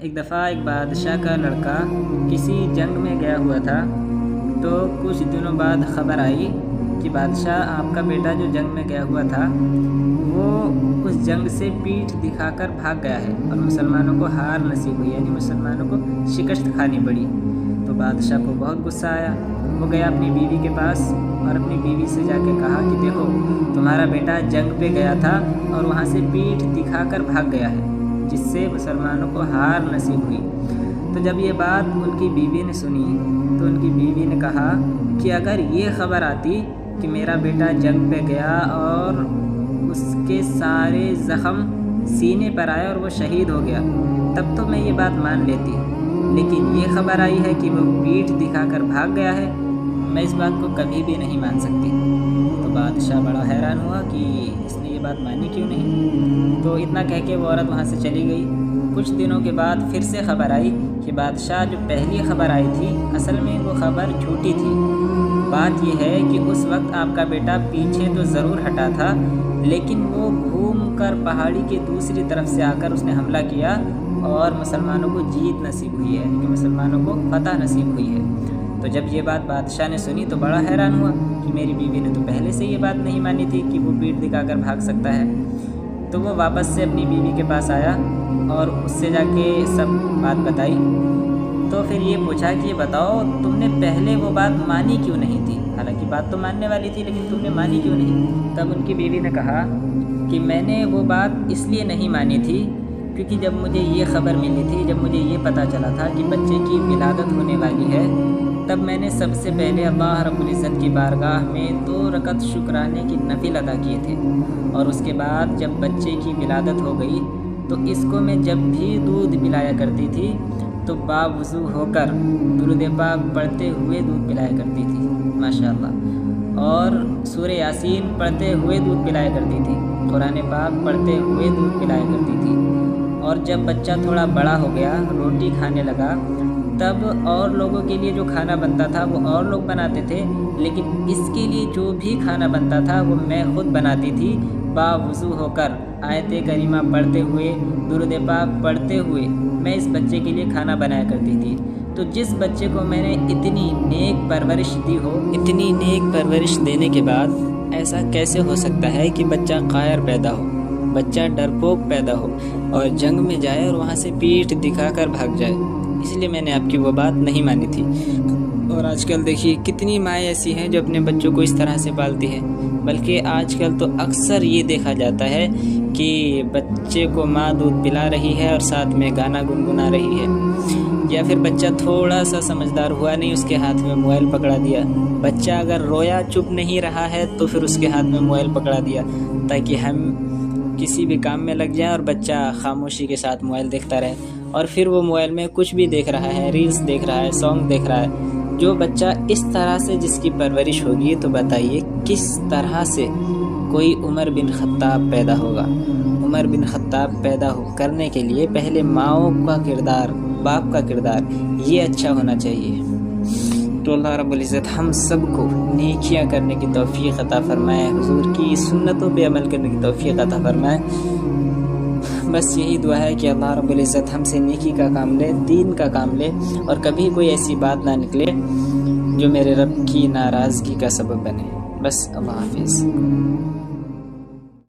ایک دفعہ ایک بادشاہ کا لڑکا کسی جنگ میں گیا ہوا تھا، تو کچھ دنوں بعد خبر آئی کہ بادشاہ آپ کا بیٹا جو جنگ میں گیا ہوا تھا وہ اس جنگ سے پیٹھ دکھا کر بھاگ گیا ہے اور مسلمانوں کو ہار نصیب ہوئی، یعنی مسلمانوں کو شکست کھانی پڑی۔ تو بادشاہ کو بہت غصہ آیا، وہ گیا اپنی بیوی کے پاس اور اپنی بیوی سے جا کے کہا کہ دیکھو تمہارا بیٹا جنگ پہ گیا تھا اور وہاں سے پیٹھ دکھا کر بھاگ گیا ہے، جس سے مسلمانوں کو ہار نصیب ہوئی۔ تو جب یہ بات ان کی بیوی نے سنی تو ان کی بیوی نے کہا کہ اگر یہ خبر آتی کہ میرا بیٹا جنگ پہ گیا اور اس کے سارے زخم سینے پر آئے اور وہ شہید ہو گیا تب تو میں یہ بات مان لیتی، لیکن یہ خبر آئی ہے کہ وہ پیٹھ دکھا کر بھاگ گیا ہے، میں اس بات کو کبھی بھی نہیں مان سکتی۔ تو بادشاہ بڑا حیران ہوا کہ اس نے یہ بات مانی کیوں نہیں۔ تو اتنا کہہ کے وہ عورت وہاں سے چلی گئی۔ کچھ دنوں کے بعد پھر سے خبر آئی کہ بادشاہ جو پہلی خبر آئی تھی اصل میں وہ خبر جھوٹی تھی۔ بات یہ ہے کہ اس وقت آپ کا بیٹا پیچھے تو ضرور ہٹا تھا، لیکن وہ گھوم کر پہاڑی کے دوسری طرف سے آ کر اس نے حملہ کیا اور مسلمانوں کو جیت نصیب ہوئی ہے، یعنی کہ مسلمانوں کو فتح نصیب ہوئی ہے۔ تو جب یہ بات بادشاہ نے سنی تو بڑا حیران ہوا کہ میری بیوی نے تو پہلے سے یہ بات نہیں مانی تھی کہ وہ پیٹھ دکھا کر بھاگ سکتا ہے۔ تو وہ واپس سے اپنی بیوی کے پاس آیا اور اس سے جا کے سب بات بتائی۔ تو پھر یہ پوچھا کہ یہ بتاؤ تم نے پہلے وہ بات مانی کیوں نہیں تھی، حالانکہ بات تو ماننے والی تھی لیکن تم نے مانی کیوں نہیں۔ تب ان کی بیوی نے کہا کہ میں نے وہ بات اس لیے نہیں مانی تھی کیونکہ جب مجھے یہ خبر ملی تھی، جب مجھے یہ پتہ چلا تھا کہ بچے کی ولادت ہونے والی ہے، تب میں نے سب سے پہلے اللہ رب العزت کی بارگاہ میں 2 رکعت شکرانے کی نفل ادا کیے تھے، اور اس کے بعد جب بچے کی ولادت ہو گئی تو اس کو میں جب بھی دودھ پلایا کرتی تھی تو باوضو ہو کر درود پاک پڑھتے ہوئے دودھ پلایا کرتی تھی، ماشاءاللہ، اور سورہ یاسین پڑھتے ہوئے دودھ پلایا کرتی تھی، قرآن پاک پڑھتے ہوئے دودھ پلایا کرتی تھی۔ اور جب بچہ تھوڑا بڑا ہو گیا، روٹی کھانے لگا، تب اور لوگوں کے لیے جو کھانا بنتا تھا وہ اور لوگ بناتے تھے، لیکن اس کے لیے جو بھی کھانا بنتا تھا وہ میں خود بناتی تھی، باوضو ہو کر آیت کریمہ پڑھتے ہوئے، درود پاک پڑھتے ہوئے میں اس بچے کے لیے کھانا بنایا کرتی تھی۔ تو جس بچے کو میں نے اتنی نیک پرورش دی ہو، اتنی نیک پرورش دینے کے بعد ایسا کیسے ہو سکتا ہے کہ بچہ قائر پیدا ہو، بچہ ڈرپوک پیدا ہو اور جنگ میں جائے اور وہاں سے پیٹھ دکھا کر بھاگ جائے؟ اس لیے میں نے آپ کی وہ بات نہیں مانی تھی۔ اور آج کل دیکھیے کتنی مائیں ایسی ہیں جو اپنے بچوں کو اس طرح سے پالتی ہیں، بلکہ آج کل تو اکثر یہ دیکھا جاتا ہے کہ بچے کو ماں دودھ پلا رہی ہے اور ساتھ میں گانا گنگنا رہی ہے، یا پھر بچہ تھوڑا سا سمجھدار ہوا نہیں، اس کے ہاتھ میں موبائل پکڑا دیا۔ بچہ اگر رویا چپ نہیں رہا ہے تو پھر اس کے ہاتھ میں موبائل پکڑا دیا تاکہ ہم کسی بھی کام میں لگ جائیں اور بچہ خاموشی کے ساتھ موبائل دیکھتا رہے، اور پھر وہ موبائل میں کچھ بھی دیکھ رہا ہے، ریلز دیکھ رہا ہے، سانگ دیکھ رہا ہے۔ جو بچہ اس طرح سے جس کی پرورش ہوگی تو بتائیے کس طرح سے کوئی عمر بن خطاب پیدا ہوگا۔ عمر بن خطاب پیدا کرنے کے لیے پہلے ماؤں کا کردار، باپ کا کردار یہ اچھا ہونا چاہیے۔ تو اللہ رب العزت ہم سب کو نیکیاں کرنے کی توفیق عطا فرمائے، حضور کی سنتوں پہ عمل کرنے کی توفیق عطا فرمائے۔ بس یہی دعا ہے کہ اللہ رب العزت ہم سے نیکی کا کام لے، دین کا کام لے، اور کبھی کوئی ایسی بات نہ نکلے جو میرے رب کی ناراضگی کا سبب بنے۔ بس اللہ حافظ۔